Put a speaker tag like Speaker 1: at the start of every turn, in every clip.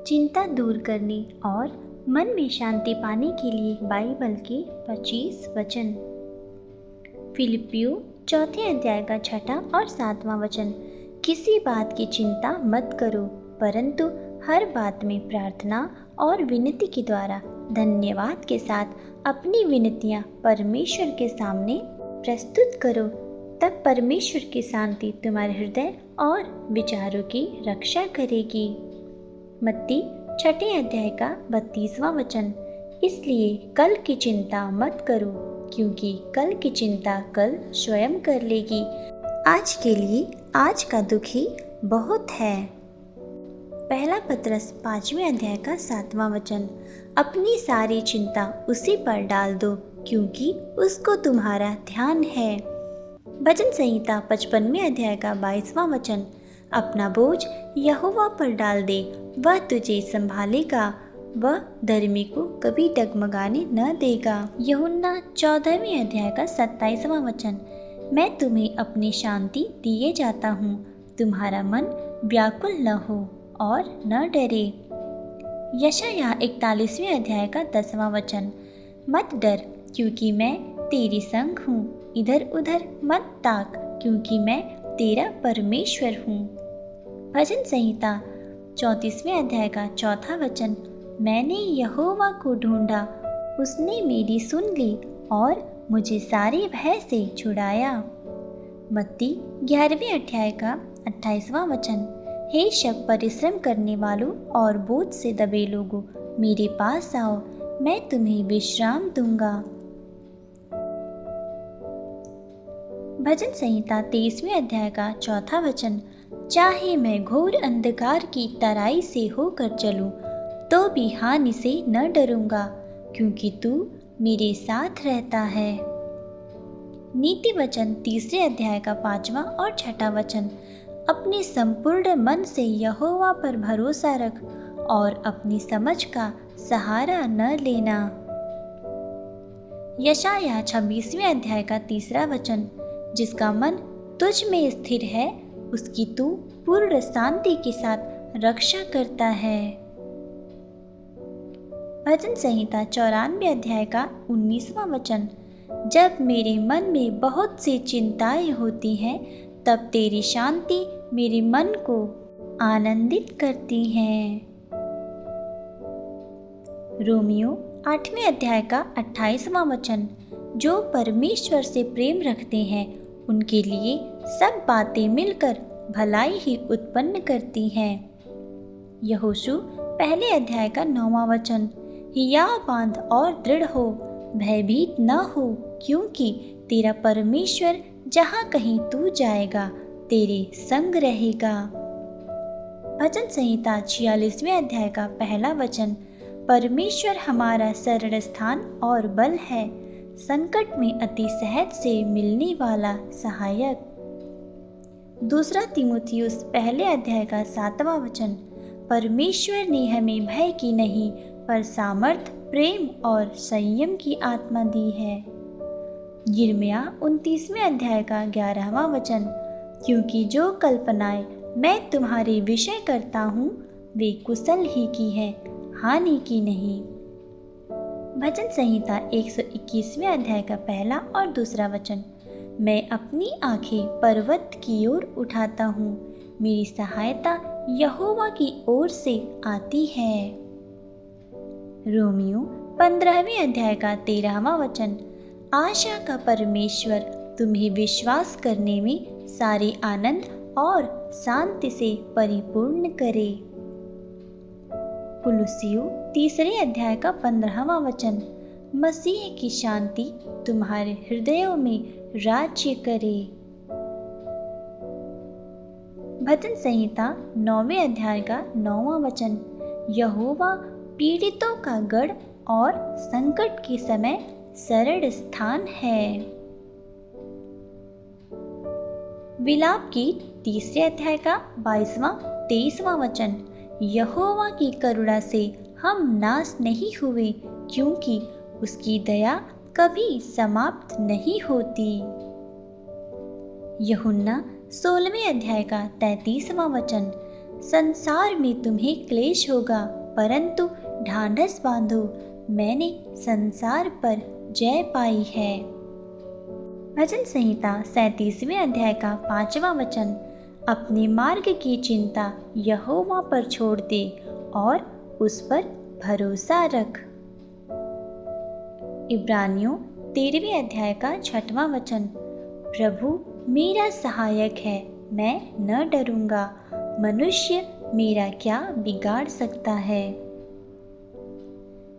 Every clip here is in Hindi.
Speaker 1: चिंता दूर करने और मन में शांति पाने के लिए बाइबल के 25 वचन। फिलिपियो चौथे अध्याय का 6 और 7वां वचन। किसी बात की चिंता मत करो, परंतु हर बात में प्रार्थना और विनती के द्वारा धन्यवाद के साथ अपनी विनतियां परमेश्वर के सामने प्रस्तुत करो। तब परमेश्वर की शांति तुम्हारे हृदय और विचारों की रक्षा करेगी। मत्ती छठे अध्याय का 32वां वचन। इसलिए कल की चिंता मत करो, क्योंकि कल की चिंता कल स्वयं कर लेगी। आज के लिए आज का दुख ही बहुत है। पहला पतरस 5वें अध्याय का 7वां वचन। अपनी सारी चिंता उसी पर डाल दो, क्योंकि उसको तुम्हारा ध्यान है। भजन संहिता 55वें अध्याय का 22वां वचन। अपना बोझ यहोवा पर डाल दे, वह तुझे संभालेगा, वह धर्मी को कभी डगमगाने न देगा। यूहन्ना 14वें अध्याय का 27वां वचन। मैं तुम्हें अपनी शांति दिए जाता हूँ, तुम्हारा मन व्याकुल न हो और न डरे। यशायाह 41वें अध्याय का 10वां वचन। मत डर, क्योंकि मैं तेरी संग हूँ, इधर उधर मत ताक, क्योंकि मैं तेरा परमेश्वर हूँ। भजन संहिता 34वें अध्याय का 4था वचन। मैंने यहोवा को ढूंढा, उसने मेरी सुन ली और मुझे सारे भय से छुड़ाया। मत्ती 11वें अध्याय का 28वां वचन। हे सब परिश्रम करने वालों और बोझ से दबे लोगों, मेरे पास आओ, मैं तुम्हें विश्राम दूंगा। भजन संहिता 23वें अध्याय का 4था वचन। चाहे मैं घोर अंधकार की तराई से होकर चलूं, तो भी हानि से न डरूंगा, क्योंकि तू मेरे साथ रहता है। नीति वचन 3 अध्याय का 5वां और 6ठा वचन। अपने संपूर्ण मन से यहोवा पर भरोसा रख और अपनी समझ का सहारा न लेना। यशायाह 26वें अध्याय का 3रा वचन। जिसका मन तुझ में स्थिर है, उसकी तू पूर्ण शांति के साथ रक्षा करता है। भजन संहिता 94 अध्याय का 19वां वचन। जब मेरे मन में बहुत सी चिंताएं होती हैं, तब तेरी शांति मेरे मन को आनंदित करती है। रोमियो 8वें अध्याय का 28वां वचन। जो परमेश्वर से प्रेम रखते हैं, उनके लिए सब बातें मिलकर भलाई ही उत्पन्न करती हैं। यहोशू पहले अध्याय का 9वां वचन। हियाव बांध और दृढ़ हो, भयभीत न हो, क्योंकि तेरा परमेश्वर जहाँ कहीं तू जाएगा, तेरे संग रहेगा। भजन संहिता 46वें अध्याय का 1 वचन। परमेश्वर हमारा शरण स्थान और बल है, संकट में अति सहज से मिलने वाला सहायक। दूसरा तीमुथियुस पहले अध्याय का 7वां वचन। परमेश्वर ने हमें भय की नहीं, पर सामर्थ, प्रेम और संयम की आत्मा दी है। यिर्मयाह 29वें अध्याय का 11वां वचन। क्योंकि जो कल्पनाएं मैं तुम्हारे विषय करता हूँ, वे कुशल ही की है, हानि की नहीं। भजन संहिता 121वें अध्याय का 1 और 2 वचन। मैं अपनी आंखें पर्वत की ओर उठाता हूँ, मेरी सहायता यहोवा की ओर से आती है। रोमियो 15वें अध्याय का 13वां वचन। आशा का परमेश्वर तुम्हें विश्वास करने में सारे आनंद और शांति से परिपूर्ण करे। कुलुस्सियों 3 अध्याय का 15वां वचन। मसीह की शांति तुम्हारे हृदयों में राज्य करे। भजन संहिता 9वें अध्याय का 9वां वचन। यहोवा पीड़ितों का गढ़ और संकट के समय शरण स्थान है। विलाप गीत 3 अध्याय का 22वां 23वां वचन। यहोवा की करुणा से हम नाश नहीं हुए, क्योंकि उसकी दया कभी समाप्त नहीं होती। यूहन्ना 16वें अध्याय का 33वां वचन। संसार में तुम्हें क्लेश होगा, परंतु ढांढस बांधो, मैंने संसार पर जय पाई है। भजन संहिता 37वें अध्याय का 5वां वचन। अपने मार्ग की चिंता यहोवा पर छोड़ दे और उस पर भरोसा रख। इब्रानियों 13वें अध्याय का 6वां वचन। प्रभु मेरा सहायक है, मैं न डरूंगा, मनुष्य मेरा क्या बिगाड़ सकता है।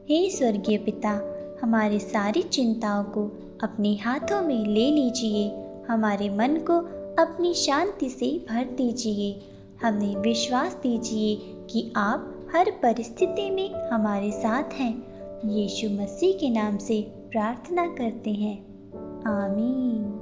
Speaker 1: हे स्वर्गीय पिता, हमारी सारी चिंताओं को अपने हाथों में ले लीजिए, हमारे मन को अपनी शांति से भर दीजिए। हमें विश्वास दीजिए कि आप हर परिस्थिति में हमारे साथ हैं। यीशु मसीह के नाम से प्रार्थना करते हैं, आमीन।